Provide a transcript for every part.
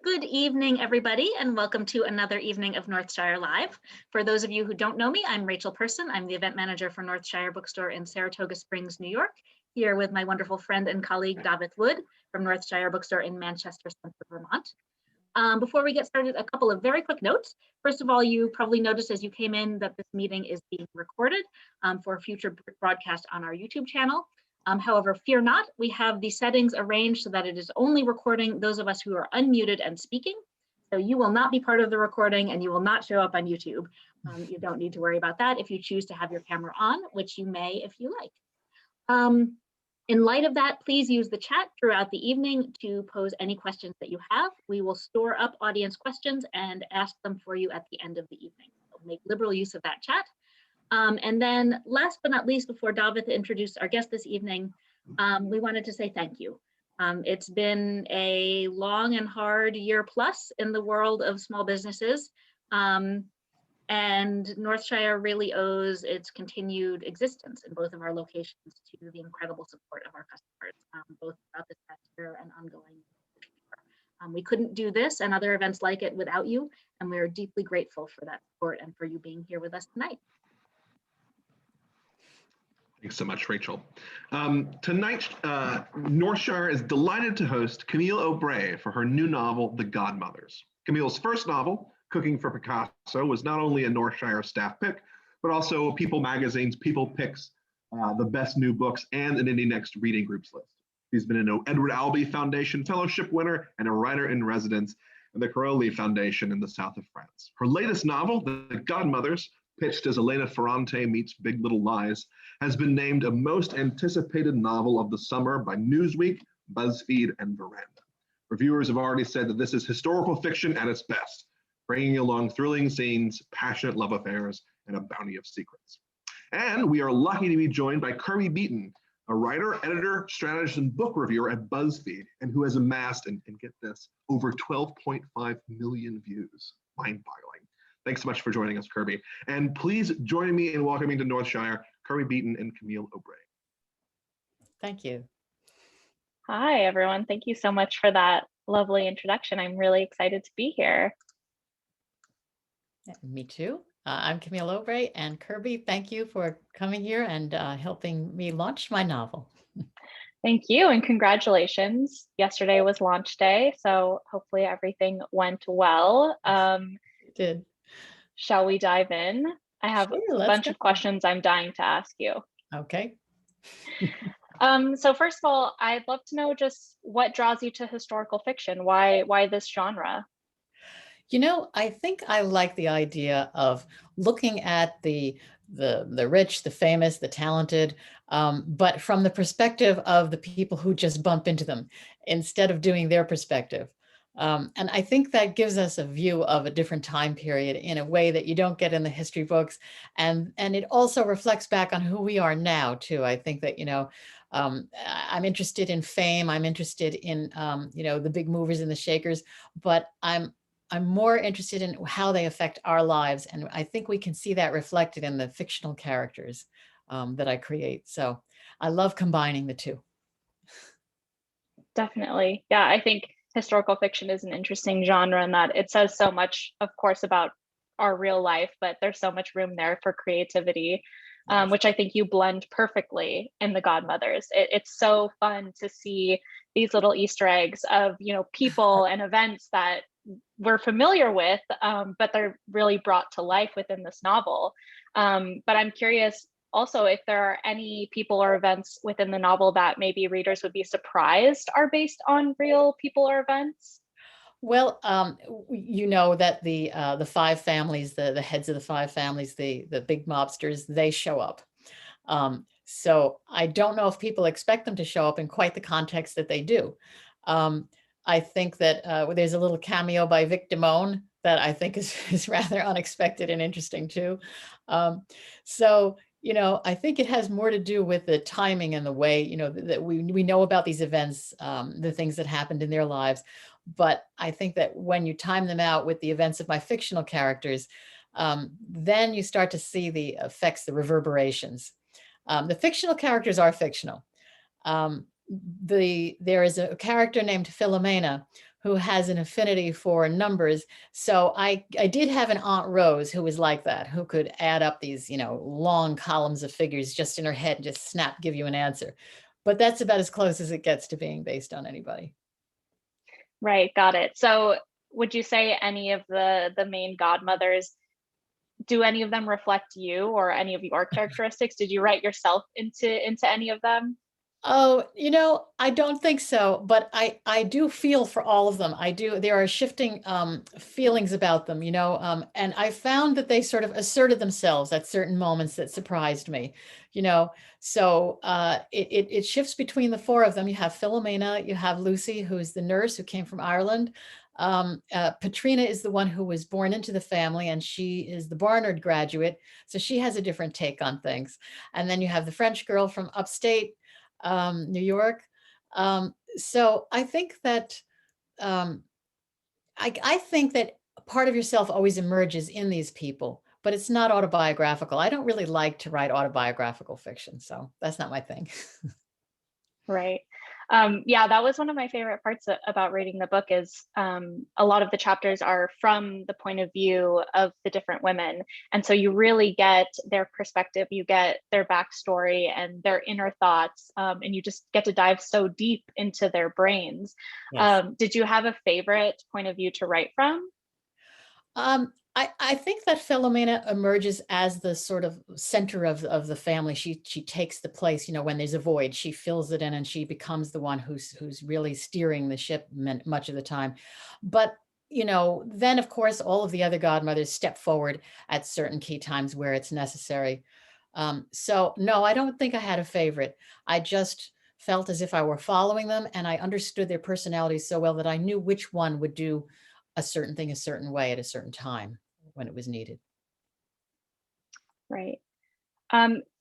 Good evening, everybody, and welcome to another evening of Northshire Live. For those of you who don't know me, I'm Rachel Person. I'm the event manager for Northshire Bookstore in Saratoga Springs, New York, here with my wonderful friend and colleague, David Wood, from Northshire Bookstore in Manchester, Vermont. Before we get started, a couple of very quick notes. First of all, you probably noticed as you came in that this meeting is being recorded for future broadcast on our YouTube channel. However, fear not, we have the settings arranged so that it is only recording those of us who are unmuted and speaking. So you will not be part of the recording and you will not show up on YouTube. You don't need to worry about that if you choose to have your camera on, which you may if you like. In light of that, please use the chat throughout the evening to pose any questions that you have. We will store up audience questions and ask them for you at the end of the evening. So make liberal use of that chat. And then last but not least, before David introduced our guest this evening, we wanted to say thank you. It's been a long and hard year plus in the world of small businesses. And Northshire really owes its continued existence in both of our locations to the incredible support of our customers, both throughout this past year and ongoing. We couldn't do this and other events like it without you, and we are deeply grateful for that support and for you being here with us tonight. Thanks so much, Rachel. Tonight, Northshire is delighted to host Camille Aubray for her new novel, The Godmothers. Camille's first novel, Cooking for Picasso, was not only a Northshire staff pick, but also People Magazine's People Picks, the best new books, and an Indie Next reading groups list. She's been an Edward Albee Foundation Fellowship winner and a writer in residence at the Caroli Foundation in the south of France. Her latest novel, The Godmothers, pitched as Elena Ferrante meets Big Little Lies, has been named a most anticipated novel of the summer by Newsweek, BuzzFeed, and Veranda. Reviewers have already said that this is historical fiction at its best, bringing along thrilling scenes, passionate love affairs, and a bounty of secrets. And we are lucky to be joined by Kirby Beaton, a writer, editor, strategist, and book reviewer at BuzzFeed, and who has amassed, and get this, over 12.5 million views. Mind-boggling. Thanks so much for joining us, Kirby. And please join me in welcoming to Northshire, Kirby Beaton and Camille Aubray. Thank you. Hi, everyone. Thank you so much for that lovely introduction. I'm really excited to be here. Me too. I'm Camille Aubray, and Kirby, thank you for coming here and helping me launch my novel. Thank you, and congratulations. Yesterday was launch day, so hopefully everything went well. It did. Shall we dive in? I have a bunch of questions I'm dying to ask you. Okay. So first of all, I'd love to know just what draws you to historical fiction? Why this genre? You know, I think I like the idea of looking at the rich, the famous, the talented, but from the perspective of the people who just bump into them instead of doing their perspective. And I think that gives us a view of a different time period in a way that you don't get in the history books. And it also reflects back on who we are now, too. I think that, I'm interested in fame. I'm interested in, the big movers and the shakers, but I'm more interested in how they affect our lives. And I think we can see that reflected in the fictional characters that I create. So I love combining the two. Definitely. Yeah, I think historical fiction is an interesting genre in that it says so much, of course, about our real life, but there's so much room there for creativity, which I think you blend perfectly in The Godmothers. It's so fun to see these little Easter eggs of, people and events that we're familiar with, but they're really brought to life within this novel. But I'm curious also if there are any people or events within the novel that maybe readers would be surprised are based on real people or events. Well, you know that the five families, the heads of the five families, the big mobsters, they show up. So I don't know if people expect them to show up in quite the context that they do. I think that there's a little cameo by Vic Damone that I think is rather unexpected and interesting too. So, I think it has more to do with the timing and the way, that we know about these events, the things that happened in their lives. But I think that when you time them out with the events of my fictional characters, then you start to see the effects, the reverberations. The fictional characters are fictional. There is a character named Philomena who has an affinity for numbers. So I did have an Aunt Rose who was like that, who could add up these, long columns of figures just in her head and just snap, give you an answer. But that's about as close as it gets to being based on anybody. Right, got it. So would you say any of the main godmothers, do any of them reflect you or any of your characteristics? Did you write yourself into any of them? Oh, I don't think so, but I do feel for all of them. I do. There are shifting feelings about them, and I found that they sort of asserted themselves at certain moments that surprised me, you know. So it shifts between the four of them. You have Philomena, you have Lucy, who's the nurse who came from Ireland. Patrina is the one who was born into the family, and she is the Barnard graduate, so she has a different take on things. And then you have the French girl from upstate New York. So I think that um, I think that part of yourself always emerges in these people, but it's not autobiographical. I don't really like to write autobiographical fiction, so that's not my thing. Right. Yeah, that was one of my favorite parts about reading the book is a lot of the chapters are from the point of view of the different women. And so you really get their perspective, you get their backstory and their inner thoughts, and you just get to dive so deep into their brains. Yes. Did you have a favorite point of view to write from? I think that Philomena emerges as the sort of center of the family. She takes the place, when there's a void, she fills it in and she becomes the one who's really steering the ship much of the time. But then of course all of the other godmothers step forward at certain key times where it's necessary. So no, I don't think I had a favorite. I just felt as if I were following them and I understood their personalities so well that I knew which one would do a certain thing a certain way at a certain time when it was needed. Right.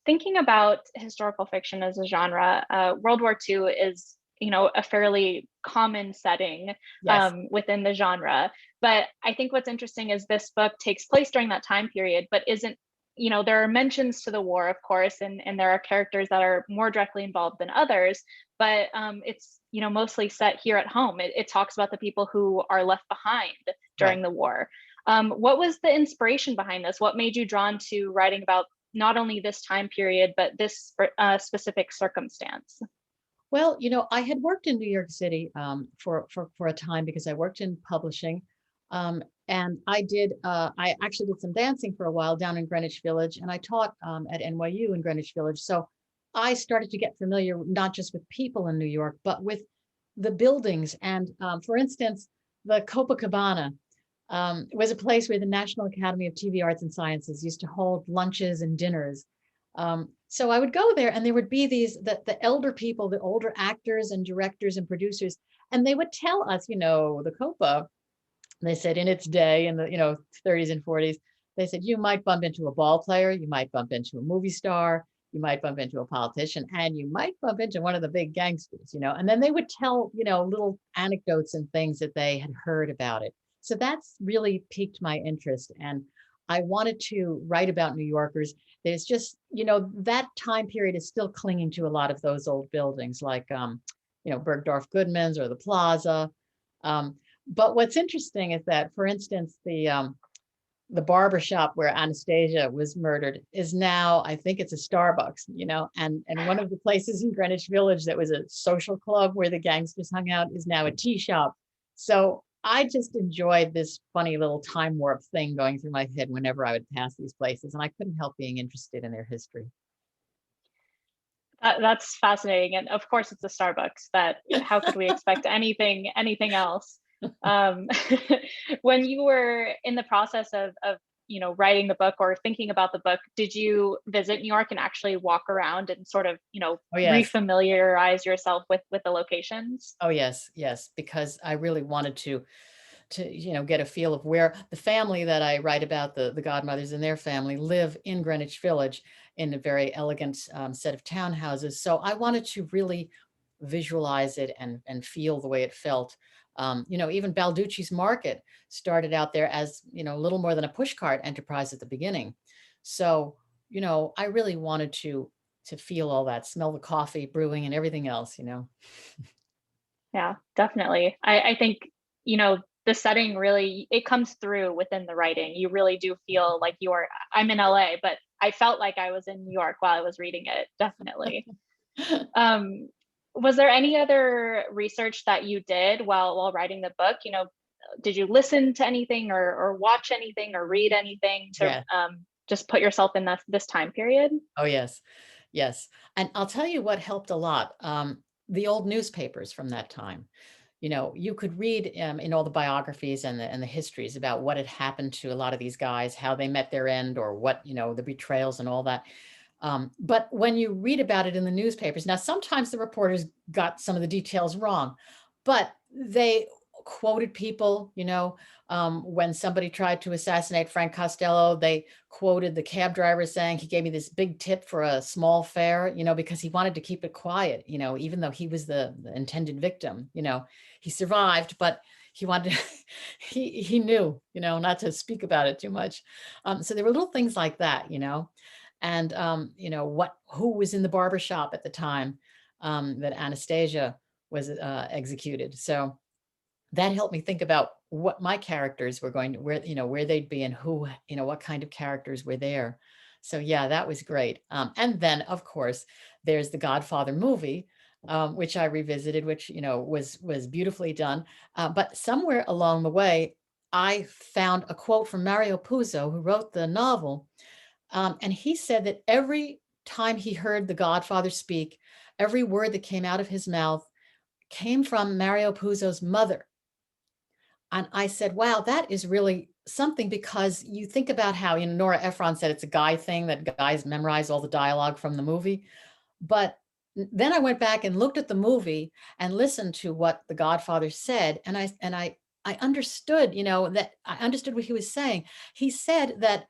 Thinking about historical fiction as a genre, World War II is, a fairly common setting Yes. within the genre. But I think what's interesting is this book takes place during that time period, but isn't, there are mentions to the war, of course, and there are characters that are more directly involved than others, but it's, mostly set here at home. It talks about the people who are left behind during Right. the war. What was the inspiration behind this? What made you drawn to writing about not only this time period, but this specific circumstance? Well, I had worked in New York City for a time because I worked in publishing. And I actually did some dancing for a while down in Greenwich Village, and I taught at NYU in Greenwich Village. So I started to get familiar not just with people in New York, but with the buildings. And for instance, the Copacabana was a place where the National Academy of TV Arts and Sciences used to hold lunches and dinners. So I would go there and there would be the elder people, the older actors and directors and producers, and they would tell us, the Copa, they said in its day in the, 30s and 40s, they said, you might bump into a ball player, you might bump into a movie star, you might bump into a politician, and you might bump into one of the big gangsters, and then they would tell, little anecdotes and things that they had heard about it. So that's really piqued my interest. And I wanted to write about New Yorkers. There's just, that time period is still clinging to a lot of those old buildings like, Bergdorf Goodman's or the Plaza. But what's interesting is that, for instance, the barber shop where Anastasia was murdered is now, I think it's a Starbucks, and one of the places in Greenwich Village that was a social club where the gangsters hung out is now a tea shop. So I just enjoyed this funny little time warp thing going through my head whenever I would pass these places, and I couldn't help being interested in their history. That's fascinating, and of course, it's a Starbucks. That how could we expect anything else? When you were in the process of writing the book or thinking about the book, did you visit New York and actually walk around and sort of Oh yes. refamiliarize yourself with the locations? Oh yes, because I really wanted to get a feel of where the family that I write about, the godmothers and their family, live in Greenwich Village in a very elegant set of townhouses. So I wanted to really visualize it and feel the way it felt. Even Balducci's Market started out there as, little more than a pushcart enterprise at the beginning. So, I really wanted to feel all that, smell the coffee brewing and everything else. Yeah, definitely. I think the setting really, it comes through within the writing. You really do feel like I'm in LA, but I felt like I was in New York while I was reading it, definitely. Was there any other research that you did while writing the book? Did you listen to anything or watch anything or read anything to just put yourself in this time period? Oh, yes. Yes. And I'll tell you what helped a lot. The old newspapers from that time. You could read in all the biographies and the histories about what had happened to a lot of these guys, how they met their end, or what, the betrayals and all that. But when you read about it in the newspapers, now sometimes the reporters got some of the details wrong, but they quoted people, when somebody tried to assassinate Frank Costello, they quoted the cab driver saying he gave me this big tip for a small fare, because he wanted to keep it quiet, even though he was the intended victim, he survived, but he wanted to, he knew, not to speak about it too much. So there were little things like that, and, who was in the barber shop at the time that Anastasia was executed. So that helped me think about what my characters were going to, where they'd be and who, what kind of characters were there. So yeah, that was great. And then of course, there's the Godfather movie, which I revisited, which, was beautifully done. But somewhere along the way, I found a quote from Mario Puzo, who wrote the novel. And he said that every time he heard the Godfather speak, every word that came out of his mouth came from Mario Puzo's mother. And I said, wow, that is really something, because you think about how, Nora Ephron said it's a guy thing, that guys memorize all the dialogue from the movie. But then I went back and looked at the movie and listened to what the Godfather said. And I understood, that I understood what he was saying. He said that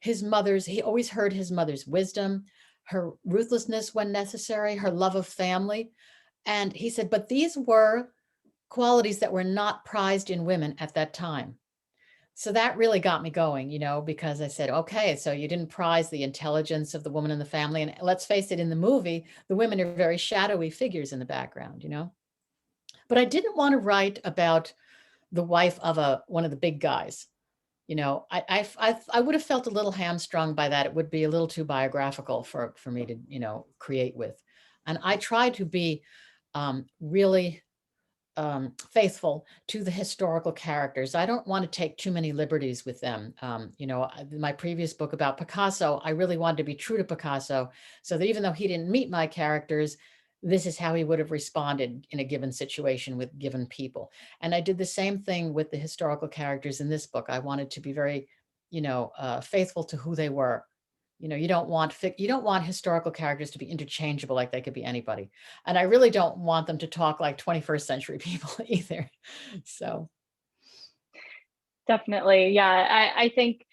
he always heard his mother's wisdom, her ruthlessness when necessary, her love of family. And he said, but these were qualities that were not prized in women at that time. So that really got me going, because I said, okay, so you didn't prize the intelligence of the woman in the family. And let's face it, in the movie, the women are very shadowy figures in the background, But I didn't want to write about the wife of one of the big guys. I would have felt a little hamstrung by that. It would be a little too biographical for me to, create with. And I tried to be really faithful to the historical characters. I don't want to take too many liberties with them. My previous book about Picasso, I really wanted to be true to Picasso, so that even though he didn't meet my characters, this is how he would have responded in a given situation with given people. And I did the same thing with the historical characters in this book. I wanted to be very, faithful to who they were. You don't want historical characters to be interchangeable, like they could be anybody. And I really don't want them to talk like 21st century people either. So. Definitely. Yeah. I think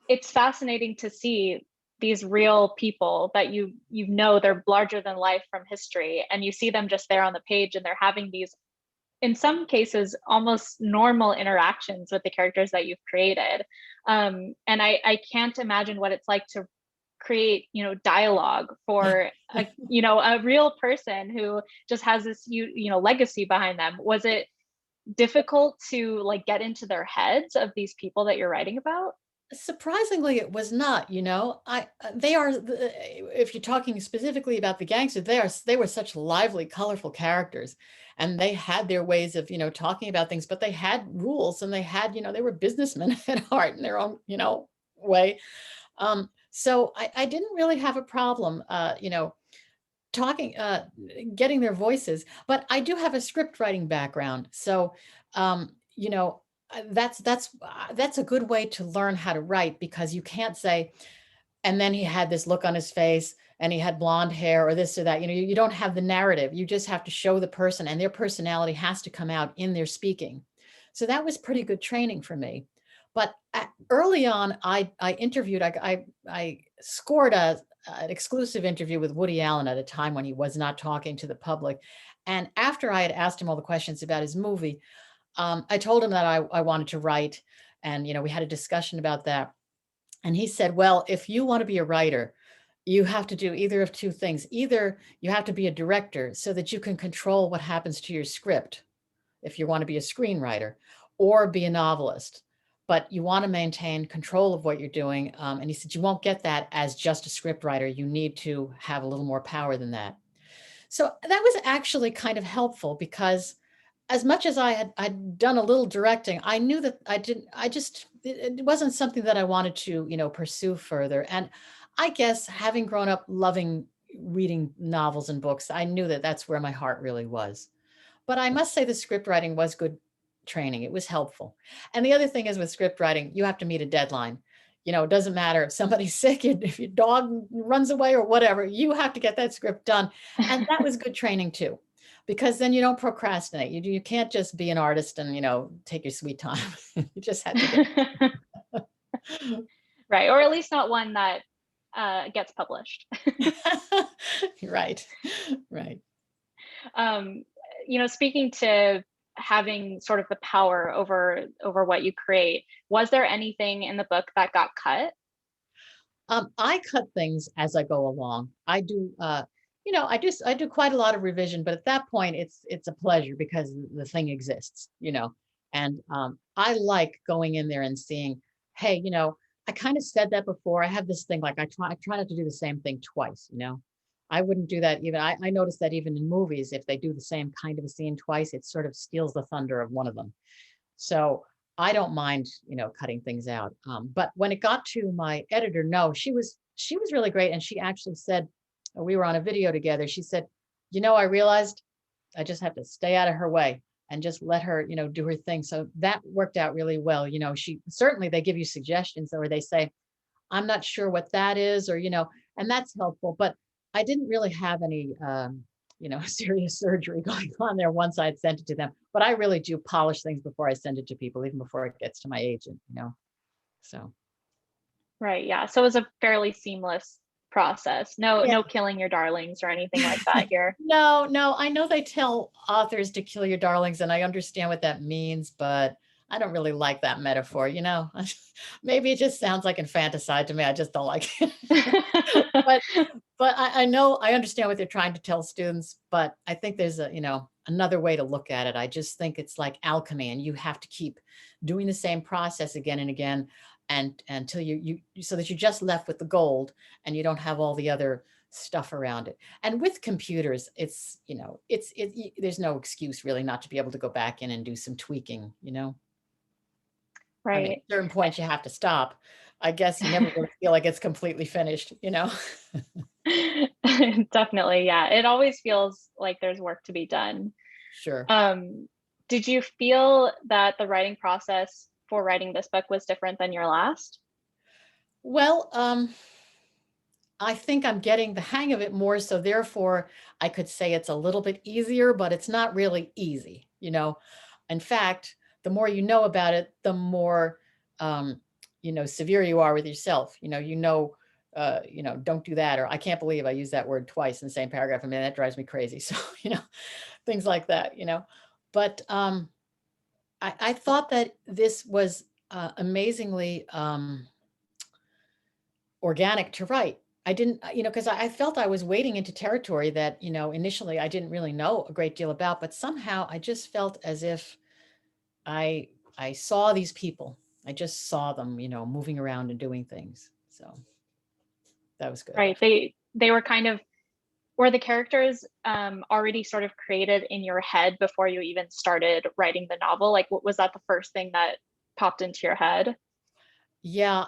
it's fascinating to see these real people that they're larger than life from history, and you see them just there on the page, and they're having these, in some cases, almost normal interactions with the characters that you've created. And I can't imagine what it's like to create, dialogue for a real person who just has this, legacy behind them. Was it difficult to get into their heads of these people that you're writing about? Surprisingly, it was not. If you're talking specifically about the gangsters, they were such lively, colorful characters, and they had their ways of talking about things, but they had rules, and they were businessmen at heart in their own way. So I didn't really have a problem talking, getting their voices, but I do have a script writing background, so that's a good way to learn how to write, because you can't say, and then he had this look on his face and he had blonde hair or this or that. You don't have the narrative. You just have to show the person, and their personality has to come out in their speaking. So that was pretty good training for me. But early on, I interviewed, I scored an exclusive interview with Woody Allen at a time when he was not talking to the public. And after I had asked him all the questions about his movie, I told him that I wanted to write, and we had a discussion about that. And he said, well, if you want to be a writer, you have to do either of two things. Either you have to be a director so that you can control what happens to your script. if you want to be a screenwriter or be a novelist, but you want to maintain control of what you're doing. And he said, you won't get that as just a script writer. You need to have a little more power than that. So that was actually kind of helpful, because as much as I'd done a little directing, I knew that it wasn't something that I wanted to, pursue further. And I guess having grown up loving reading novels and books, I knew that that's where my heart really was. But I must say the script writing was good training. It was helpful. And the other thing is, with script writing, you have to meet a deadline. It doesn't matter if somebody's sick, if your dog runs away or whatever, you have to get that script done. And that was good training too, because then you don't procrastinate. You can't just be an artist and, take your sweet time. You just had to get Right. Or at least not one that gets published. Right. Right. Speaking to having sort of the power over what you create, was there anything in the book that got cut? I cut things as I go along. I do, I do quite a lot of revision, but at that point it's a pleasure because the thing exists, and I like going in there and seeing, hey, I kind of said that before. I have this thing, like I try not to do the same thing twice, I wouldn't do that even. I noticed that even in movies, if they do the same kind of a scene twice, it sort of steals the thunder of one of them. So I don't mind, cutting things out. But when it got to my editor, no, she was really great. And she actually said, we were on a video together. She said, I realized I just have to stay out of her way and just let her, do her thing. So that worked out really well. They give you suggestions, or they say, I'm not sure what that is, or, and that's helpful. But I didn't really have any, serious surgery going on there once I'd sent it to them. But I really do polish things before I send it to people, even before it gets to my agent, so. Right. Yeah. So it was a fairly seamless process. No, Yeah. no killing your darlings or anything like that here. No, I know they tell authors to kill your darlings, and I understand what that means, but I don't really like that metaphor, Maybe it just sounds like infanticide to me. I just don't like it. But I know, I understand what they're trying to tell students, but I think there's another way to look at it. I just think it's like alchemy, and you have to keep doing the same process again and again, and until you so that you're just left with the gold and you don't have all the other stuff around it. And with computers, it's there's no excuse really not to be able to go back in and do some tweaking, Right. I mean, at certain points you have to stop. I guess you never really feel like it's completely finished, Definitely. Yeah. It always feels like there's work to be done. Sure. Did you feel that the writing process for writing this book was different than your last? Well, I think I'm getting the hang of it more, so therefore I could say it's a little bit easier, but it's not really easy, In fact, the more you know about it, the more severe you are with yourself. Don't do that, or I can't believe I used that word twice in the same paragraph. I mean, that drives me crazy. So, things like that, But I thought that this was amazingly organic to write. I didn't, because I felt I was wading into territory that, initially I didn't really know a great deal about, but somehow I just felt as if I saw these people. I just saw them, moving around and doing things. So that was good. Right. They were were the characters already sort of created in your head before you even started writing the novel? Like, what was that the first thing that popped into your head? Yeah.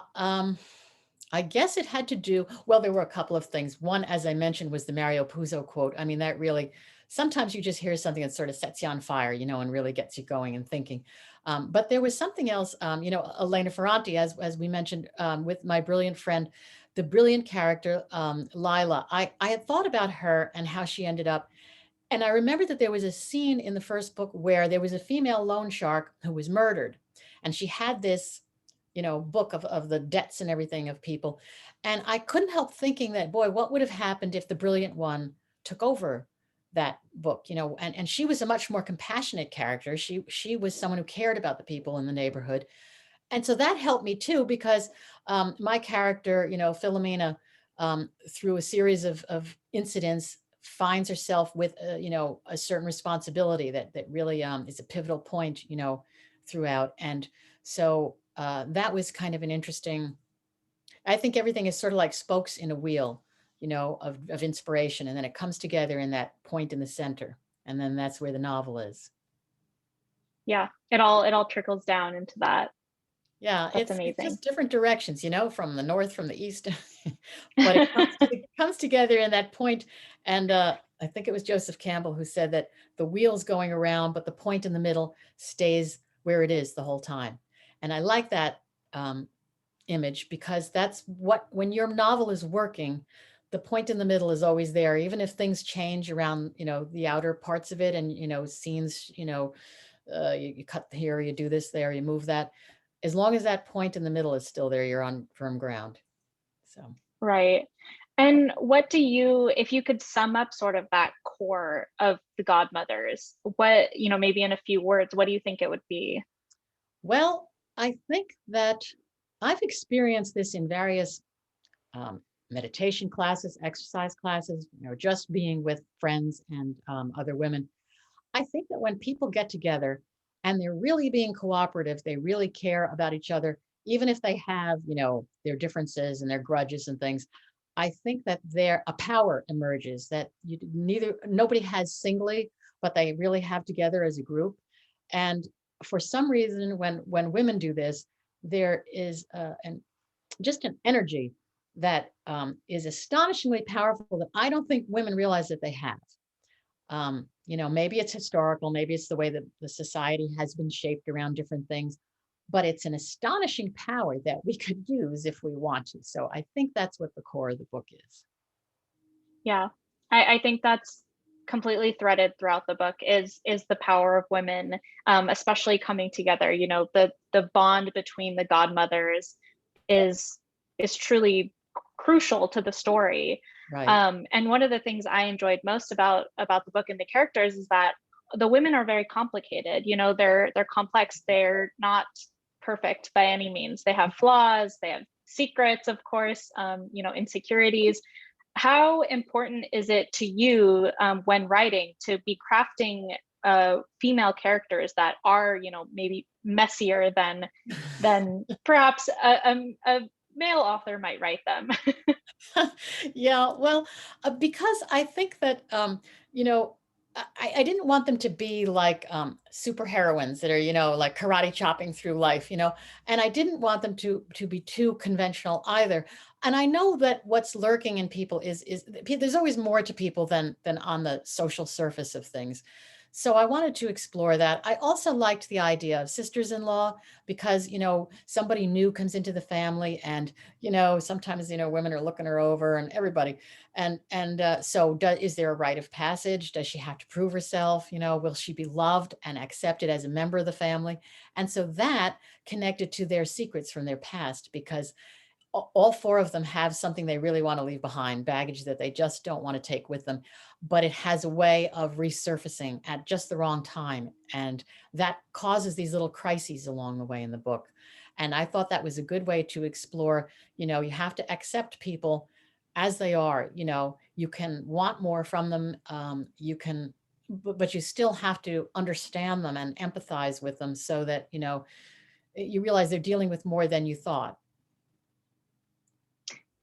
I guess it had to do, well, there were a couple of things. One, as I mentioned, was the Mario Puzo quote. I mean, that really, sometimes you just hear something that sort of sets you on fire, and really gets you going and thinking. But there was something else, Elena Ferranti, as we mentioned, with my brilliant friend, the brilliant character, Lila. I had thought about her and how she ended up. And I remember that there was a scene in the first book where there was a female loan shark who was murdered. And she had this book of the debts and everything of people. And I couldn't help thinking that, boy, what would have happened if the brilliant one took over that book, and she was a much more compassionate character. She was someone who cared about the people in the neighborhood. And so that helped me too, because my character, Philomena, through a series of incidents, finds herself with, you know, a certain responsibility that really is a pivotal point, you know, throughout. And so that was kind of an interesting, I think everything is sort of like spokes in a wheel, you know, of inspiration. And then it comes together in that point in the center. And then that's where the novel is. Yeah, it all trickles down into that. Yeah, That's it's amazing. just different directions, you know, from the north, from the east, but it comes together in that point. And I think it was Joseph Campbell who said that the wheel's going around, but the point in the middle stays where it is the whole time. And I like that image, because that's what, when your novel is working, the point in the middle is always there, even if things change around, you know, the outer parts of it, and, you know, scenes, you know, you cut here, you do this there, you move that. As long as that point in the middle is still there, you're on firm ground. So, Right. And what do you, if you could sum up sort of that core of the Godmothers, what, you know, maybe in a few words, what do you think it would be? well, I think that I've experienced this in various um, meditation classes, exercise classes, you know, just being with friends and other women. I think that when people get together and they're really being cooperative, they really care about each other, even if they have, you know, their differences and their grudges and things. I think that there a power emerges that nobody has singly, but they really have together as a group. And for some reason, when women do this, there is just an energy that is astonishingly powerful that I don't think women realize that they have. You know, maybe it's historical, maybe it's the way that the society has been shaped around different things, but it's an astonishing power that we could use if we want to. So I think that's what the core of the book is. Yeah. I think that's completely threaded throughout the book is the power of women, especially coming together. You know, the bond between the Godmothers is is truly crucial to the story. Right. And one of the things I enjoyed most about the book and the characters is that the women are very complicated. You know, they're complex. They're not perfect by any means. They have flaws. They have secrets, of course. You know, insecurities. How important is it to you when writing to be crafting female characters that are, you know, maybe messier than perhaps a male author might write them? Yeah, well, because I think that, you know, I didn't want them to be like super heroines that are, you know, like karate chopping through life, you know, and I didn't want them to be too conventional either. And I know that what's lurking in people is there's always more to people than on the social surface of things. So I wanted to explore that. I also liked the idea of sisters-in-law because, you know, somebody new comes into the family and, you know, sometimes, you know, women are looking her over and everybody. Is there a rite of passage? Does she have to prove herself? You know, will she be loved and accepted as a member of the family? And so that connected to their secrets from their past, because all four of them have something they really want to leave behind, baggage that they just don't want to take with them, but it has a way of resurfacing at just the wrong time. And that causes these little crises along the way in the book. And I thought that was a good way to explore, you know, you have to accept people as they are, you know, you can want more from them. But you still have to understand them and empathize with them so that, you know, you realize they're dealing with more than you thought.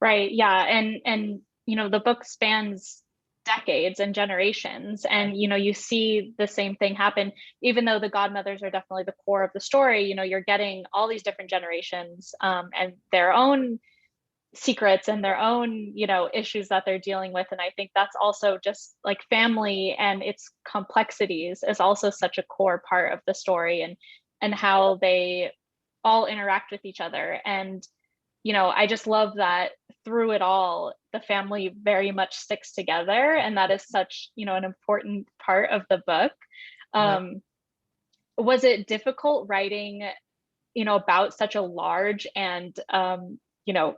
Right. Yeah. And you know, the book spans decades and generations, and you know, you see the same thing happen. Even though the Godmothers are definitely the core of the story, you know, you're getting all these different generations and their own secrets and their own, you know, issues that they're dealing with. And I think that's also just like family and its complexities is also such a core part of the story, and how they all interact with each other. And you know, I just love that through it all, the family very much sticks together. And that is such, you know, an important part of the book. Right. Was it difficult writing, you know, about such a large and, you know,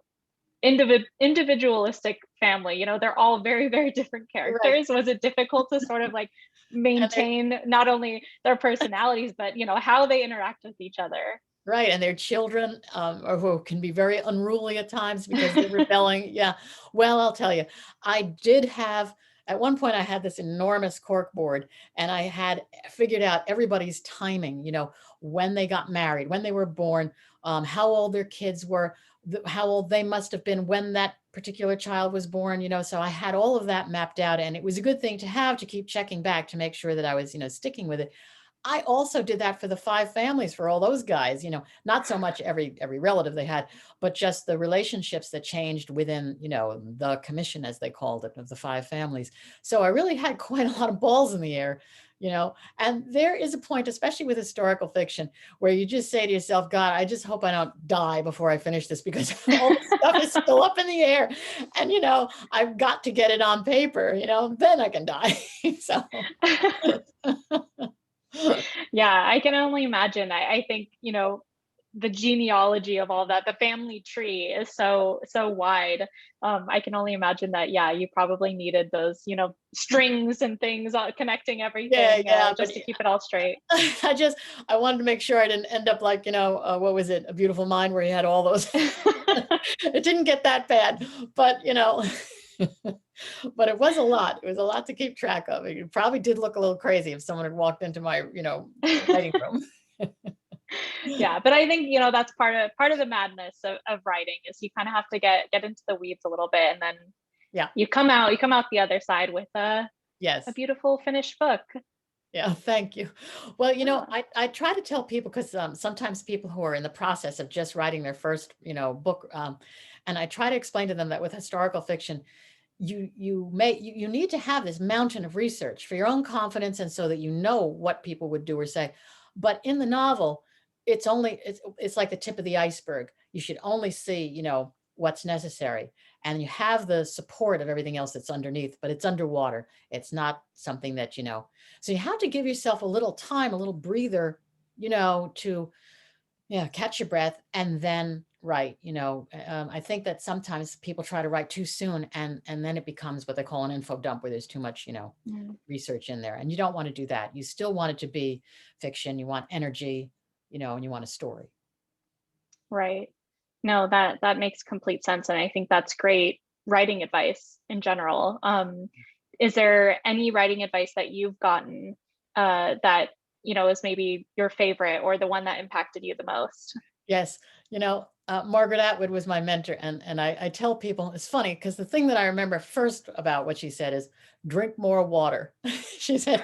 individualistic family? You know, they're all very, very different Right. characters. Was it difficult to sort of like And they maintain not only their personalities, but, you know, how they interact with each other? Right, and their children, or who can be very unruly at times because they're rebelling. Yeah. Well, I'll tell you, I did have at one point I had this enormous cork board, and I had figured out everybody's timing, when they got married, when they were born, how old their kids were, how old they must have been when that particular child was born, so I had all of that mapped out, and it was a good thing to have to keep checking back to make sure that I was, sticking with it. I also did that for the 5 families for all those guys, not so much every relative they had, but just the relationships that changed within, the commission, as they called it, of the 5 families. So I really had quite a lot of balls in the air, and there is a point, especially with historical fiction, where you just say to yourself, God, I just hope I don't die before I finish this, because all the stuff is still up in the air, and, I've got to get it on paper, then I can die. So. Yeah, I can only imagine. I think, the genealogy of all that, the family tree is so wide. I can only imagine that, yeah, you probably needed those, strings and things connecting everything, Yeah, just to keep it all straight. I wanted to make sure I didn't end up like, what was it? A Beautiful Mind, where you had all those. It didn't get that bad, but, but it was a lot. It was a lot to keep track of. It probably did look a little crazy if someone had walked into my, writing room. Yeah, but I think, that's part of the madness of writing, is you kind of have to get into the weeds a little bit, and then you come out the other side with a beautiful finished book. Yeah, thank you. Well, I try to tell people, because sometimes people who are in the process of just writing their first, book, and I try to explain to them that with historical fiction, you need to have this mountain of research for your own confidence, and so that what people would do or say. But in the novel, it's like the tip of the iceberg. You should only see, what's necessary, and you have the support of everything else that's underneath, but it's underwater. It's not something that, so you have to give yourself a little time, a little breather, to catch your breath and then write. I think that sometimes people try to write too soon, and then it becomes what they call an info dump, where there's too much, research in there, and you don't want to do that. You still want it to be fiction. You want energy, and you want a story. Right. No, that makes complete sense. And I think that's great writing advice in general. Is there any writing advice that you've gotten that, is maybe your favorite, or the one that impacted you the most? Yes. Margaret Atwood was my mentor. And I tell people, it's funny, because the thing that I remember first about what she said is, drink more water. She said,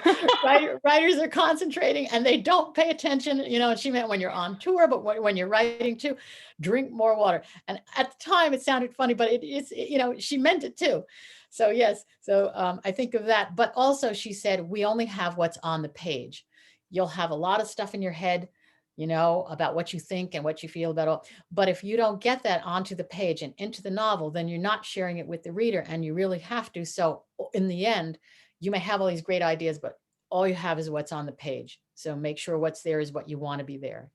writers are concentrating and they don't pay attention, and she meant when you're on tour, but when you're writing too, drink more water. And at the time it sounded funny, but she meant it too. So yes. So I think of that. But also she said, we only have what's on the page. You'll have a lot of stuff in your head, about what you think and what you feel about all. But if you don't get that onto the page and into the novel, then you're not sharing it with the reader, and you really have to. So in the end, you may have all these great ideas, but all you have is what's on the page. So make sure what's there is what you want to be there,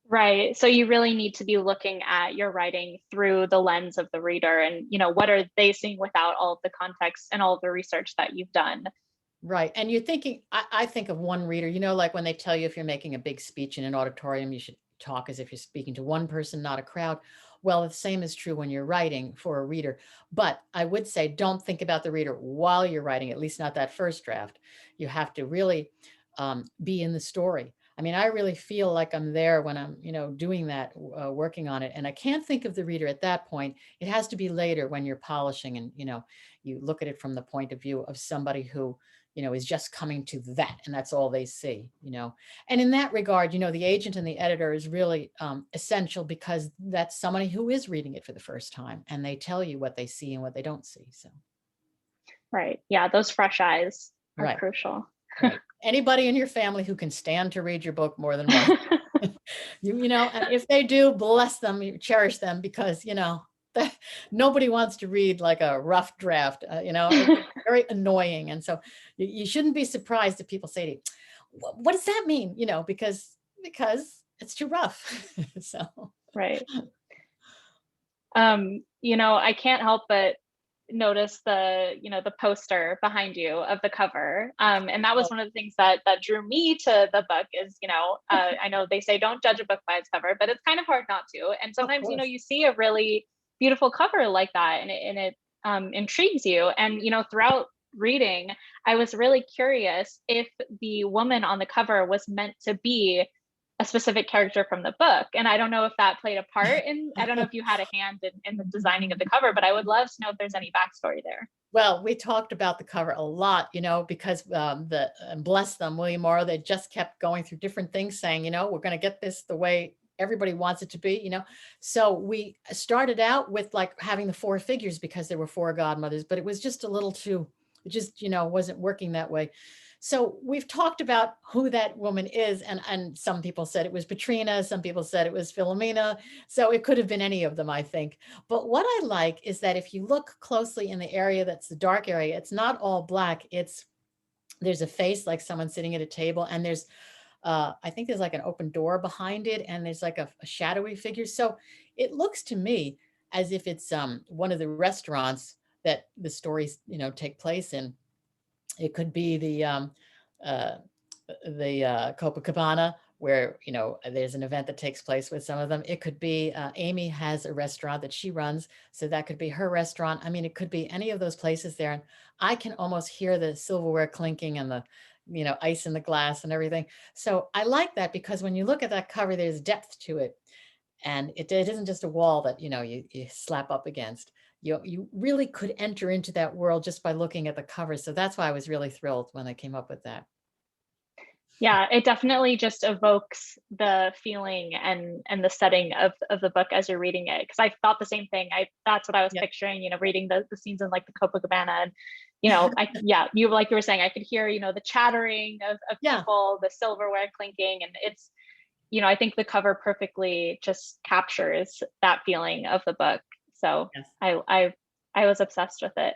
Right. So you really need to be looking at your writing through the lens of the reader, and, what are they seeing without all of the context and all of the research that you've done. Right. And you're thinking, I think of one reader, like when they tell you if you're making a big speech in an auditorium, you should talk as if you're speaking to one person, not a crowd. Well, the same is true when you're writing for a reader. But I would say, don't think about the reader while you're writing, at least not that first draft. You have to really be in the story. I mean, I really feel like I'm there when I'm, doing that, working on it. And I can't think of the reader at that point. It has to be later when you're polishing, and, you look at it from the point of view of somebody who, is just coming to that, and that's all they see, And in that regard, the agent and the editor is really essential, because that's somebody who is reading it for the first time, and they tell you what they see and what they don't see. So. Right. Yeah. Those fresh eyes are right. crucial. Right. Anybody in your family who can stand to read your book more than once, and if they do, bless them, you cherish them, because, nobody wants to read like a rough draft, it's very annoying. And so you shouldn't be surprised if people say to you, what does that mean? Because it's too rough. So. Right. I can't help but notice the poster behind you of the cover. And that was one of the things that drew me to the book is, I know they say don't judge a book by its cover, but it's kind of hard not to. And sometimes, you see a really beautiful cover like that, and it intrigues you. And, throughout reading, I was really curious if the woman on the cover was meant to be a specific character from the book. And I don't know if that played a part in, I don't know if you had a hand in the designing of the cover, but I would love to know if there's any backstory there. Well, we talked about the cover a lot, because bless them, William Morrow, they just kept going through different things saying, we're going to get this the way everybody wants it to be, So we started out with like having the 4 figures because there were 4 godmothers, but it was just a little too, it just, wasn't working that way. So we've talked about who that woman is, and some people said it was Petrina, some people said it was Philomena. So it could have been any of them, I think. But what I like is that if you look closely in the area that's the dark area, it's not all black. There's a face like someone sitting at a table, and there's I think there's like an open door behind it, and there's like a shadowy figure. So it looks to me as if it's one of the restaurants that the stories take place in. It could be the Copacabana, where there's an event that takes place with some of them. It could be Amy has a restaurant that she runs, so that could be her restaurant. I mean, it could be any of those places there, and I can almost hear the silverware clinking and the ice in the glass and everything. So I like that, because when you look at that cover, there's depth to it, and it isn't just a wall that you slap up against. You really could enter into that world just by looking at the cover. So that's why I was really thrilled when I came up with that. Yeah, it definitely just evokes the feeling and the setting of the book as you're reading it. Because I thought the same thing. That's what I was picturing, reading the scenes in like the Copacabana, and you like you were saying, I could hear the chattering of people, the silverware clinking, and it's I think the cover perfectly just captures that feeling of the book. So yes. I was obsessed with it.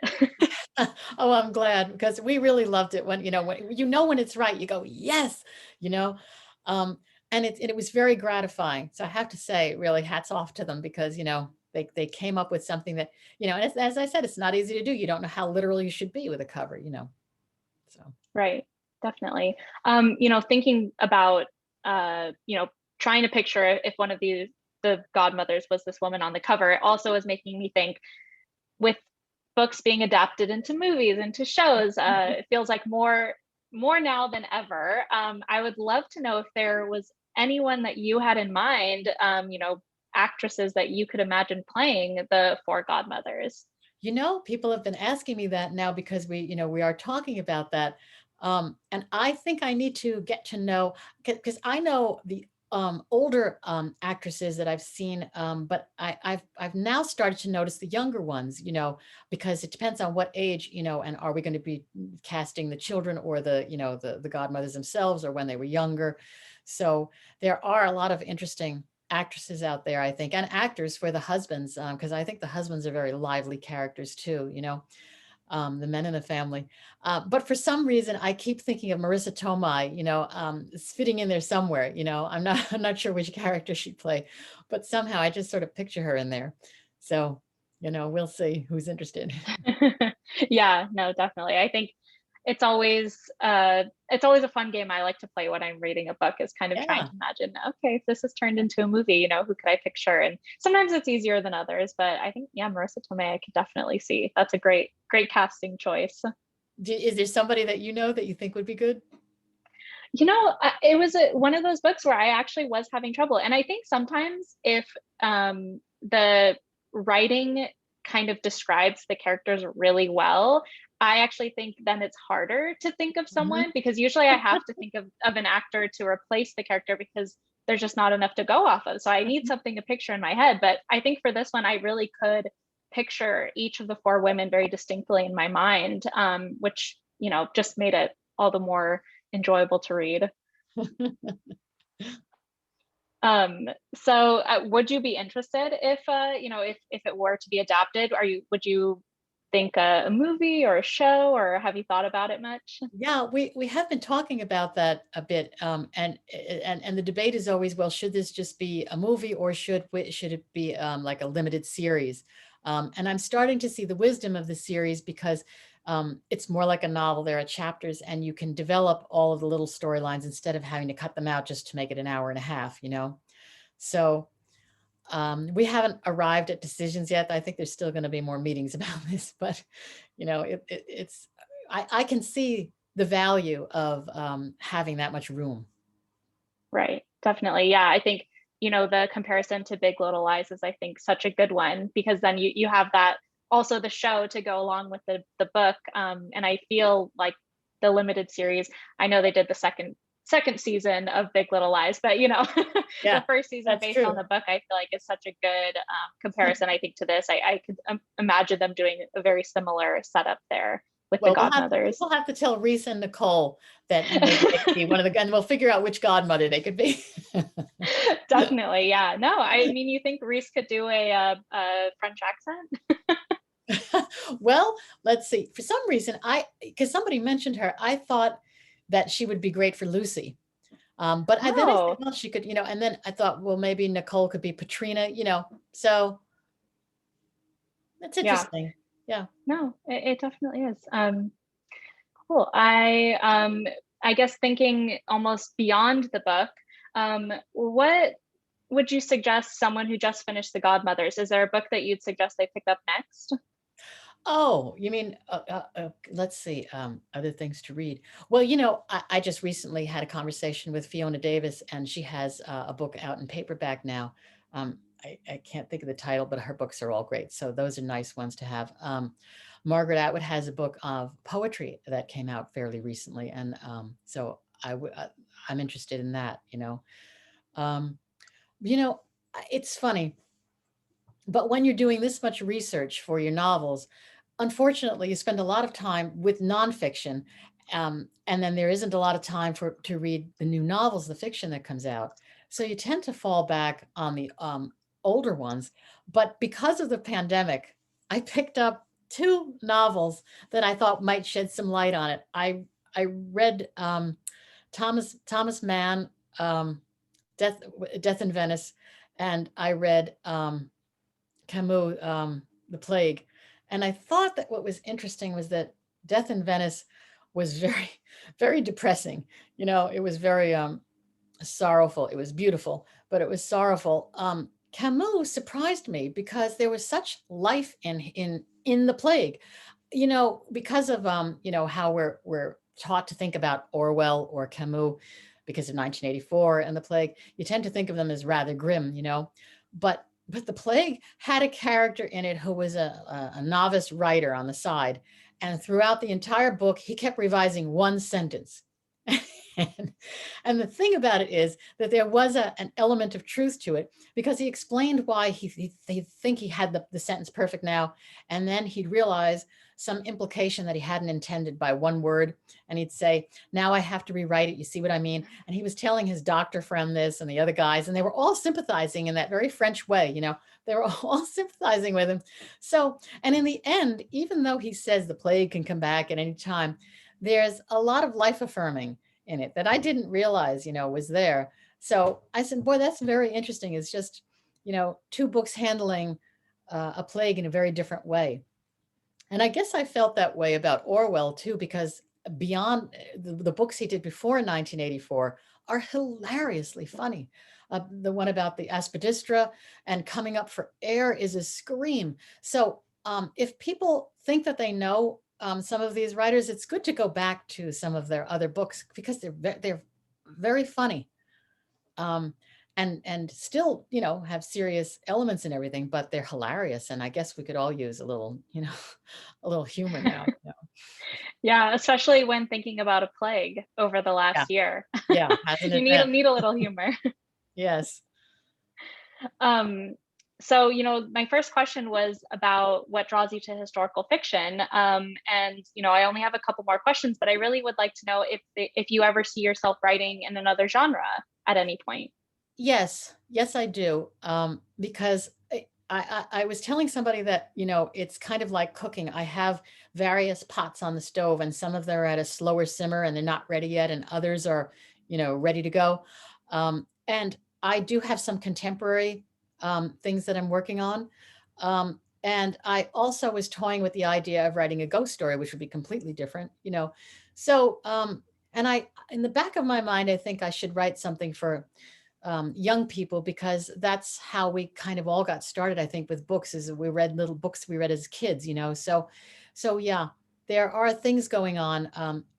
Oh, I'm glad, because we really loved it when when it's right, you go, yes, and it was very gratifying. So I have to say, really hats off to them, because, they came up with something that, and as I said, it's not easy to do. You don't know how literal you should be with a cover, so. Right. Definitely. Thinking about, trying to picture if one of the godmothers was this woman on the cover, it also is making me think, with books being adapted into movies, into shows, it feels like more now than ever. I would love to know if there was anyone that you had in mind, actresses that you could imagine playing the 4 godmothers. People have been asking me that now, because we are talking about that. And I think I need to get to know, because I know the older actresses that I've seen, but I've now started to notice the younger ones, because it depends on what age, and are we going to be casting the children or the godmothers themselves, or when they were younger. So there are a lot of interesting actresses out there, I think, and actors for the husbands, because I think the husbands are very lively characters too, the men in the family. But for some reason, I keep thinking of Marissa Tomei, it's fitting in there somewhere, I'm not sure which character she'd play, but somehow I just sort of picture her in there. So, we'll see who's interested. Yeah, no, definitely. I think it's always a fun game I like to play when I'm reading a book, is kind of trying to imagine, okay, if this is turned into a movie, who could I picture? And sometimes it's easier than others, but I think, Marissa Tomei, I could definitely see. That's a great casting choice. Is there somebody that that you think would be good? It was one of those books where I actually was having trouble. And I think sometimes if the writing kind of describes the characters really well, I actually think then it's harder to think of someone, because usually I have to think of an actor to replace the character, because there's just not enough to go off of. So I need something to picture in my head. But I think for this one, I really could picture each of the 4 women very distinctly in my mind, which, just made it all the more enjoyable to read. So would you be interested if it were to be adapted? Would you think a movie or a show, or have you thought about it much? Yeah, we have been talking about that a bit, and the debate is always, well, should this just be a movie, or should it be like a limited series? And I'm starting to see the wisdom of the series, because it's more like a novel. There are chapters, and you can develop all of the little storylines instead of having to cut them out just to make it an hour and a half, So We haven't arrived at decisions yet. I think there's still going to be more meetings about this, but I can see the value of having that much room. Right. Definitely. Yeah. I think, the comparison to Big Little Lies is, I think, such a good one, because then you have that also the show to go along with the book. And I feel like the limited series, I know they did the second season of Big Little Lies, but Yeah, the first season that's based true. on the book, I feel like is such a good comparison, I think, to this. I could imagine them doing a very similar setup there with the Well, Godmothers. we'll have to tell Reese and Nicole that maybe they could be one of the, and we'll figure out which godmother they could be. Definitely, yeah. No, I mean, you think Reese could do a French accent? Well, let's see. For some reason, because somebody mentioned her, I thought that she would be great for Lucy. But then I said, well, she could, and then I thought, well, maybe Nicole could be Patrina, so that's interesting. Yeah. No, it definitely is. Cool. I guess thinking almost beyond the book, what would you suggest someone who just finished The Godmothers? Is there a book that you'd suggest they pick up next? Oh, you mean, let's see, other things to read. Well, I just recently had a conversation with Fiona Davis, and she has a book out in paperback now. I can't think of the title, but her books are all great. So those are nice ones to have. Margaret Atwood has a book of poetry that came out fairly recently. And so I'm interested in that, Um, it's funny, but when you're doing this much research for your novels, unfortunately, you spend a lot of time with nonfiction, and then there isn't a lot of time to read the new novels, the fiction that comes out. So you tend to fall back on the older ones. But because of the pandemic, I picked up 2 novels that I thought might shed some light on it. I read Thomas Mann, Death in Venice, and I read Camus, The Plague. And I thought that what was interesting was that Death in Venice was very, very depressing. It was very sorrowful. It was beautiful, but it was sorrowful. Camus surprised me because there was such life in The Plague, because of how we're taught to think about Orwell or Camus because of 1984 and The Plague. You tend to think of them as rather grim, but The Plague had a character in it who was a novice writer on the side. And throughout the entire book, he kept revising one sentence. And the thing about it is that there was an element of truth to it, because he explained why he'd think he had the sentence perfect now. And then he'd realize some implication that he hadn't intended by one word. And he'd say, now I have to rewrite it. You see what I mean? And he was telling his doctor friend this and the other guys, and they were all sympathizing in that very French way. They were all sympathizing with him. So, and in the end, even though he says the plague can come back at any time, there's a lot of life affirming in it that I didn't realize, was there. So I said, boy, that's very interesting. It's just, 2 books handling a plague in a very different way. And I guess I felt that way about Orwell too, because beyond the books he did before 1984 are hilariously funny. The one about the aspidistra and coming up for air is a scream. So if people think that they know some of these writers, it's good to go back to some of their other books because they're very funny. And still, have serious elements and everything, but they're hilarious. And I guess we could all use a little, a little humor now. Yeah, especially when thinking about a plague over the last year. Yeah, you need a little humor. Yes. So, my first question was about what draws you to historical fiction. And, I only have a couple more questions, but I really would like to know if you ever see yourself writing in another genre at any point. Yes, I do. Because I was telling somebody that, it's kind of like cooking. I have various pots on the stove, and some of them are at a slower simmer and they're not ready yet, and others are, ready to go. And I do have some contemporary things that I'm working on. And I also was toying with the idea of writing a ghost story, which would be completely different, So, and in the back of my mind, I think I should write something for young people, because that's how we kind of all got started, I think, with books, is we read little books we read as kids, so yeah, there are things going on.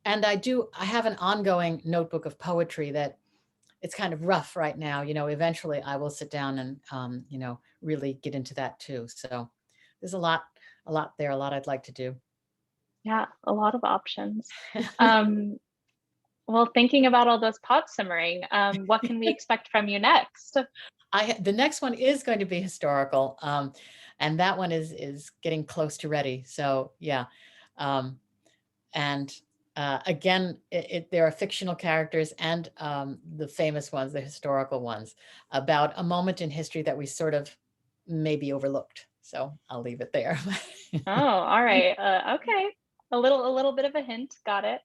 And I have an ongoing notebook of poetry that it's kind of rough right now, eventually I will sit down and, really get into that too. So there's a lot there, a lot I'd like to do. Yeah, a lot of options. Well, thinking about all those pots simmering, what can we expect from you next? The next one is going to be historical, and that one is getting close to ready. So yeah, and again, there are fictional characters and the famous ones, the historical ones, about a moment in history that we sort of maybe overlooked. So I'll leave it there. Oh, all right. Okay. A little bit of a hint. Got it.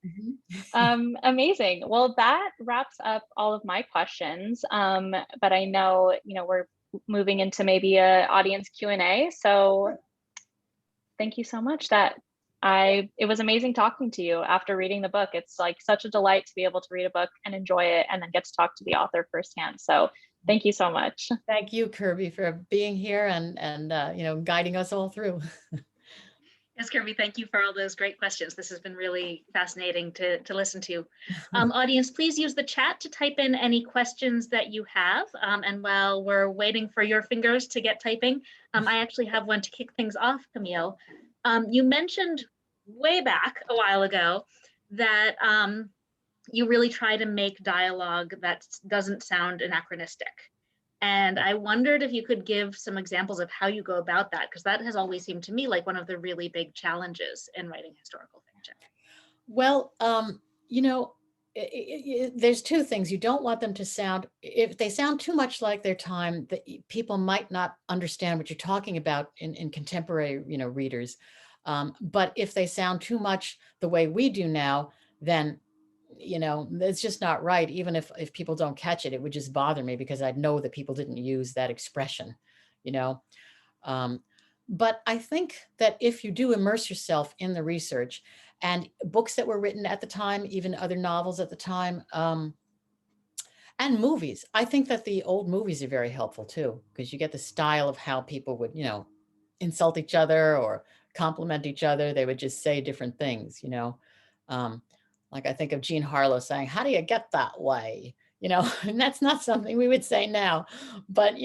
Amazing. Well, that wraps up all of my questions. But I know, we're moving into maybe a audience Q&A. So thank you so much. It was amazing talking to you after reading the book. It's like such a delight to be able to read a book and enjoy it and then get to talk to the author firsthand. So thank you so much. Thank you, Kirby, for being here and guiding us all through. Yes, Kirby, thank you for all those great questions. This has been really fascinating to listen to. Audience, please use the chat to type in any questions that you have. And while we're waiting for your fingers to get typing, I actually have one to kick things off, Camille. You mentioned way back a while ago that you really try to make dialogue that doesn't sound anachronistic. And I wondered if you could give some examples of how you go about that, because that has always seemed to me like one of the really big challenges in writing historical fiction. Well, there's two things. You don't want them to sound, if they sound too much like their time, that people might not understand what you're talking about in contemporary, readers. But if they sound too much the way we do now, then it's just not right. Even if people don't catch it, it would just bother me because I'd know that people didn't use that expression, but I think that if you do immerse yourself in the research and books that were written at the time, even other novels at the time, and movies, I think that the old movies are very helpful too, because you get the style of how people would, insult each other or compliment each other. They would just say different things, like I think of Jean Harlow saying, "How do you get that way?" And that's not something we would say now, but,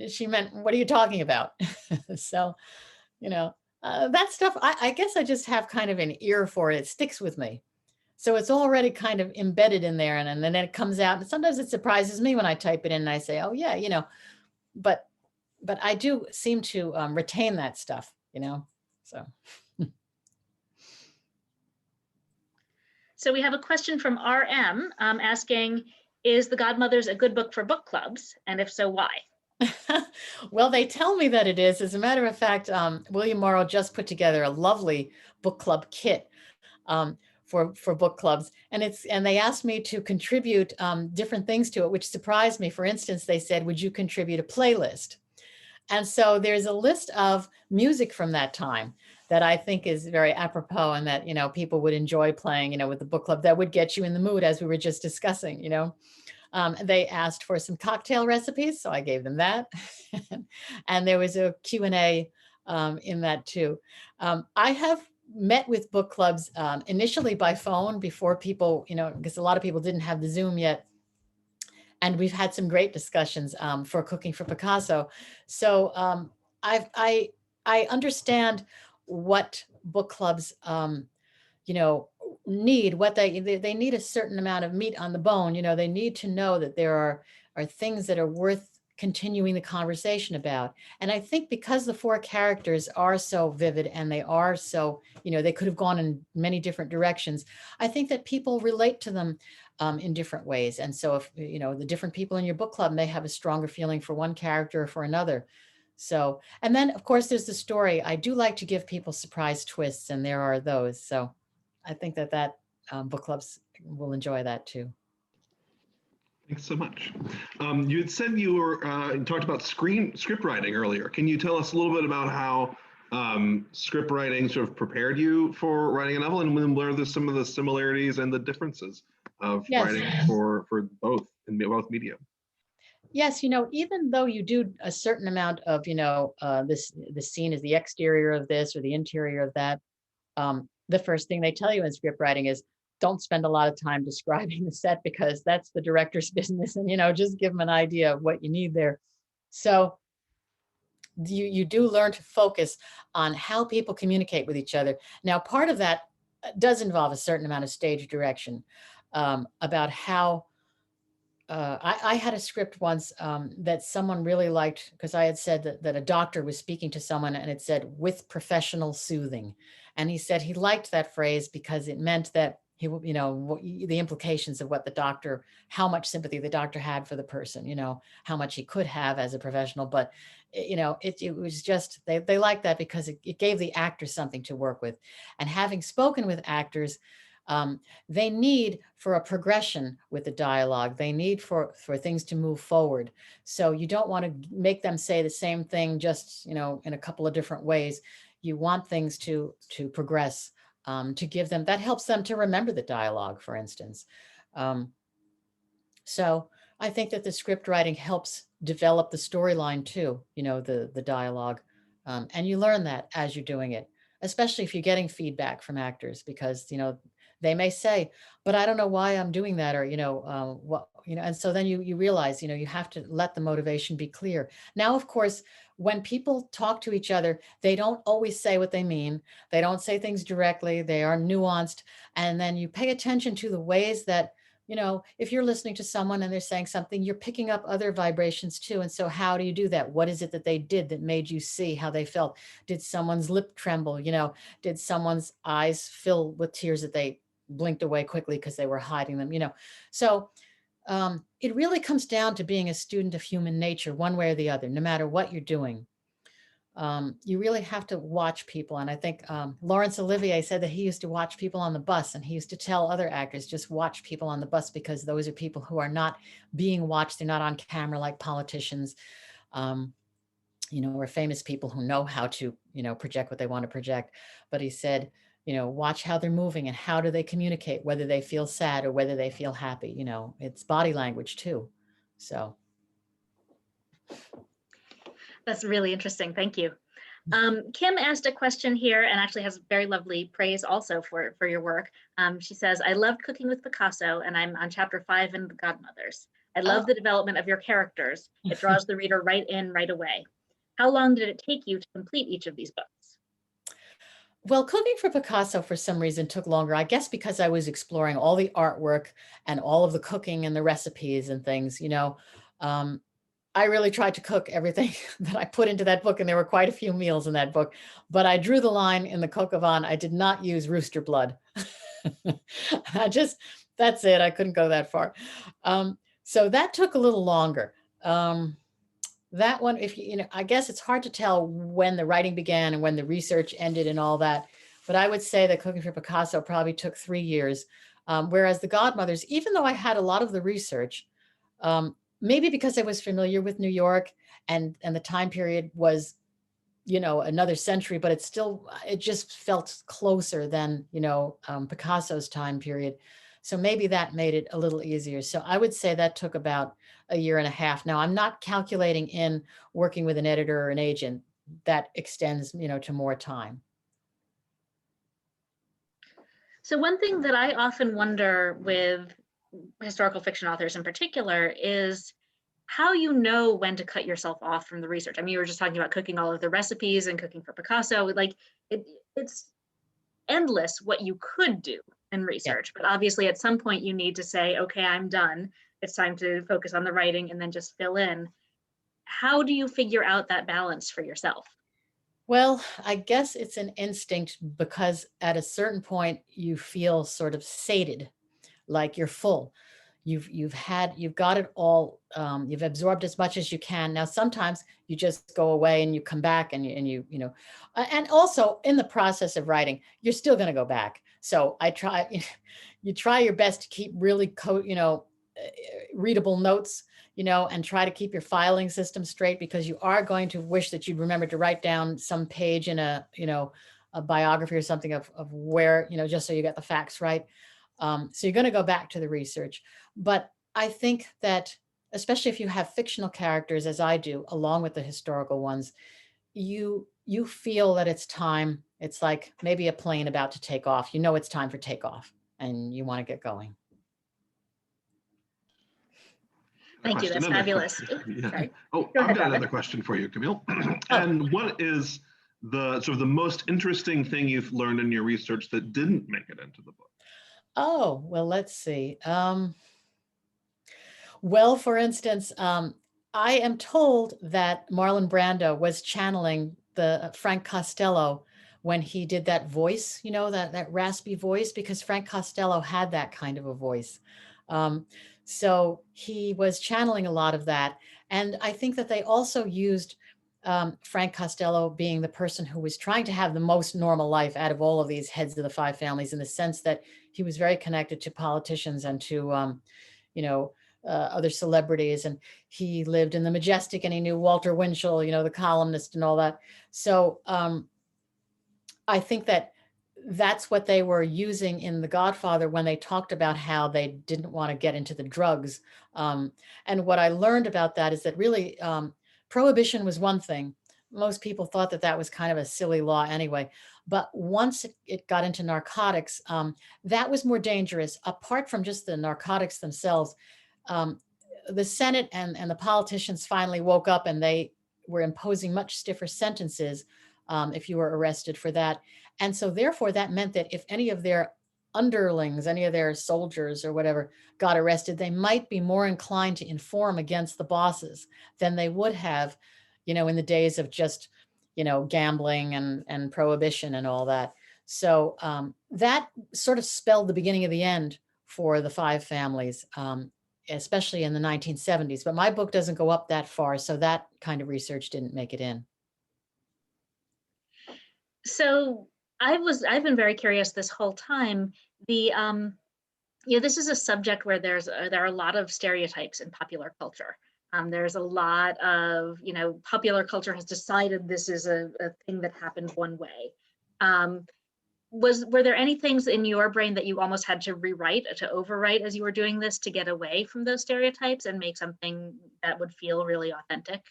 she meant, "What are you talking about?" So, that stuff, I guess I just have kind of an ear for it. It sticks with me. So it's already kind of embedded in there. And then it comes out. And sometimes it surprises me when I type it in and I say, "Oh yeah," but I do seem to retain that stuff, so. So we have a question from RM asking, is The Godmothers a good book for book clubs? And if so, why? Well, they tell me that it is. As a matter of fact, William Morrow just put together a lovely book club kit for book clubs. And they asked me to contribute different things to it, which surprised me. For instance, they said, "Would you contribute a playlist?" And so there's a list of music from that time that I think is very apropos and that, people would enjoy playing, with the book club, that would get you in the mood, as we were just discussing, They asked for some cocktail recipes, so I gave them that. And there was a Q&A in that too. I have met with book clubs initially by phone before people, because a lot of people didn't have the Zoom yet. And we've had some great discussions for Cooking for Picasso. So I understand what book clubs, need. What they need a certain amount of meat on the bone. They need to know that there are things that are worth continuing the conversation about. And I think because the four characters are so vivid and they are so, they could have gone in many different directions. I think that people relate to them in different ways. And so if, the different people in your book club may have a stronger feeling for one character or for another. So, and then of course there's the story. I do like to give people surprise twists, and there are those. So I think that book clubs will enjoy that too. Thanks so much. You had said you talked about script writing earlier. Can you tell us a little bit about how script writing sort of prepared you for writing a novel, and what are some of the similarities and the differences of writing for both in both media? Yes, even though you do a certain amount of, the scene is the exterior of this or the interior of that, the first thing they tell you in script writing is don't spend a lot of time describing the set because that's the director's business, and just give them an idea of what you need there. So you do learn to focus on how people communicate with each other. Now, part of that does involve a certain amount of stage direction, about how I had a script once that someone really liked because I had said that a doctor was speaking to someone and it said with professional soothing. And he said he liked that phrase because it meant that the implications of what the doctor, how much sympathy the doctor had for the person, how much he could have as a professional. But, it was just, they liked that because it gave the actor something to work with. And having spoken with actors, they need for a progression with the dialogue. They need for things to move forward. So you don't want to make them say the same thing just, in a couple of different ways. You want things to progress, to give them, that helps them to remember the dialogue, for instance. So I think that the script writing helps develop the storyline too, the dialogue. And you learn that as you're doing it, especially if you're getting feedback from actors, because, they may say, but I don't know why I'm doing that, or, and so then you realize, you have to let the motivation be clear. Now, of course, when people talk to each other, they don't always say what they mean. They don't say things directly. They are nuanced. And then you pay attention to the ways that, if you're listening to someone and they're saying something, you're picking up other vibrations too. And so how do you do that? What is it that they did that made you see how they felt? Did someone's lip tremble? Did someone's eyes fill with tears that they blinked away quickly because they were hiding them? So it really comes down to being a student of human nature, one way or the other, no matter what you're doing. You really have to watch people. And I think Laurence Olivier said that he used to watch people on the bus, and he used to tell other actors, just watch people on the bus, because those are people who are not being watched. They're not on camera like politicians, or famous people who know how to, project what they want to project. But he said, watch how they're moving and how do they communicate, whether they feel sad or whether they feel happy. It's body language too. So. That's really interesting. Thank you. Kim asked a question here and actually has very lovely praise also for your work. She says, I loved cooking with Picasso and I'm on chapter 5 in The Godmothers. I love the development of your characters. It draws the reader right in right away. How long did it take you to complete each of these books? Well, cooking for Picasso for some reason took longer, I guess because I was exploring all the artwork and all of the cooking and the recipes and things, I really tried to cook everything that I put into that book, and there were quite a few meals in that book, but I drew the line in the coq au vin. I did not use rooster blood. That's it. I couldn't go that far. So that took a little longer. That one, I guess it's hard to tell when the writing began and when the research ended and all that, but I would say that cooking for Picasso probably took 3 years. Whereas The Godmothers, even though I had a lot of the research, maybe because I was familiar with New York and the time period was, another century, but it just felt closer than, Picasso's time period. So maybe that made it a little easier. So I would say that took about 1.5 years. Now, I'm not calculating in working with an editor or an agent. That extends, to more time. So one thing that I often wonder with historical fiction authors in particular is how you know when to cut yourself off from the research. I mean, you were just talking about cooking all of the recipes and cooking for Picasso. Like it's endless what you could do in research, but obviously at some point you need to say, okay, I'm done. It's time to focus on the writing and then just fill in. How do you figure out that balance for yourself? Well, I guess it's an instinct, because at a certain point you feel sort of sated, like you're full. You've got it all. You've absorbed as much as you can. Now, sometimes you just go away and you come back and and also in the process of writing, you're still going to go back. So you try your best to keep really readable notes, and try to keep your filing system straight, because you are going to wish that you'd remember to write down some page in a biography or something of where, just so you get the facts right. So you're going to go back to the research. But I think that especially if you have fictional characters, as I do, along with the historical ones, you feel that it's time. It's like maybe a plane about to take off. You know it's time for takeoff, and you want to get going. Thank you. That's fabulous. Yeah. Sorry. Oh, Go I've ahead, got Robin. another question for you, Camille. And what is the sort of the most interesting thing you've learned in your research that didn't make it into the book? Oh, well, let's see. Well, for instance, I am told that Marlon Brando was channeling the Frank Costello when he did that voice, you know, that raspy voice, because Frank Costello had that kind of a voice. Um, so he was channeling a lot of that. And I think that they also used Frank Costello being the person who was trying to have the most normal life out of all of these heads of the five families, in the sense that he was very connected to politicians and to, you know, other celebrities, and he lived in the Majestic, and he knew Walter Winchell, you know, the columnist and all that. So I think that that's what they were using in The Godfather when they talked about how they didn't want to get into the drugs. And what I learned about that is that really prohibition was one thing. Most people thought that that was kind of a silly law anyway. But once it got into narcotics, that was more dangerous. Apart from just the narcotics themselves, the Senate and the politicians finally woke up, and they were imposing much stiffer sentences if you were arrested for that. And so therefore that meant that if any of their underlings, any of their soldiers or whatever got arrested, they might be more inclined to inform against the bosses than they would have, you know, in the days of just, you know, gambling and prohibition and all that. So that sort of spelled the beginning of the end for the five families, especially in the 1970s. But my book doesn't go up that far, so that kind of research didn't make it in. So I've been very curious this whole time. The this is a subject where there are a lot of stereotypes in popular culture. There's a lot of, popular culture has decided this is a thing that happened one way. Were there any things in your brain that you almost had to rewrite, to overwrite as you were doing this, to get away from those stereotypes and make something that would feel really authentic?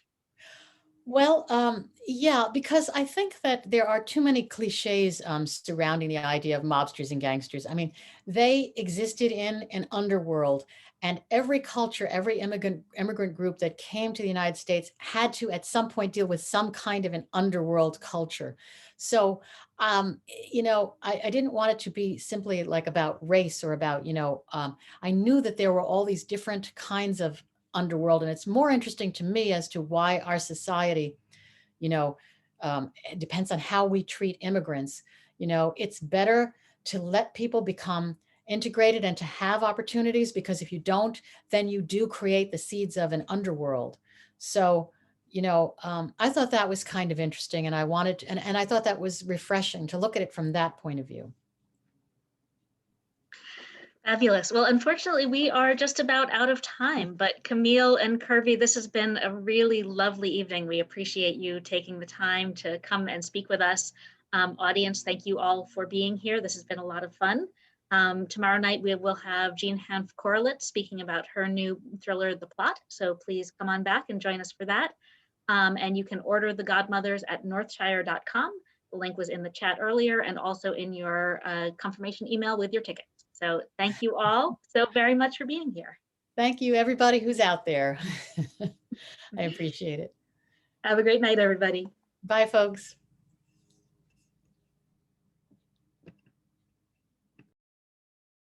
Well, yeah, because I think that there are too many cliches surrounding the idea of mobsters and gangsters. I mean, they existed in an underworld, and every culture, every immigrant group that came to the United States had to, at some point, deal with some kind of an underworld culture. So, I didn't want it to be simply like about race or about, I knew that there were all these different kinds of underworld, and it's more interesting to me as to why our society, it depends on how we treat immigrants. It's better to let people become integrated and to have opportunities, because if you don't, then you do create the seeds of an underworld. So I thought that was kind of interesting, and I wanted to, and I thought that was refreshing to look at it from that point of view. Fabulous. Well, unfortunately, we are just about out of time, but Camille and Kirby, this has been a really lovely evening. We appreciate you taking the time to come and speak with us. Audience, thank you all for being here. This has been a lot of fun. Tomorrow night, we will have Jean Hanff Corlett speaking about her new thriller, The Plot. So please come on back and join us for that. And you can order The Godmothers at northshire.com. The link was in the chat earlier and also in your confirmation email with your ticket. So thank you all so very much for being here. Thank you, everybody who's out there. I appreciate it. Have a great night, everybody. Bye, folks.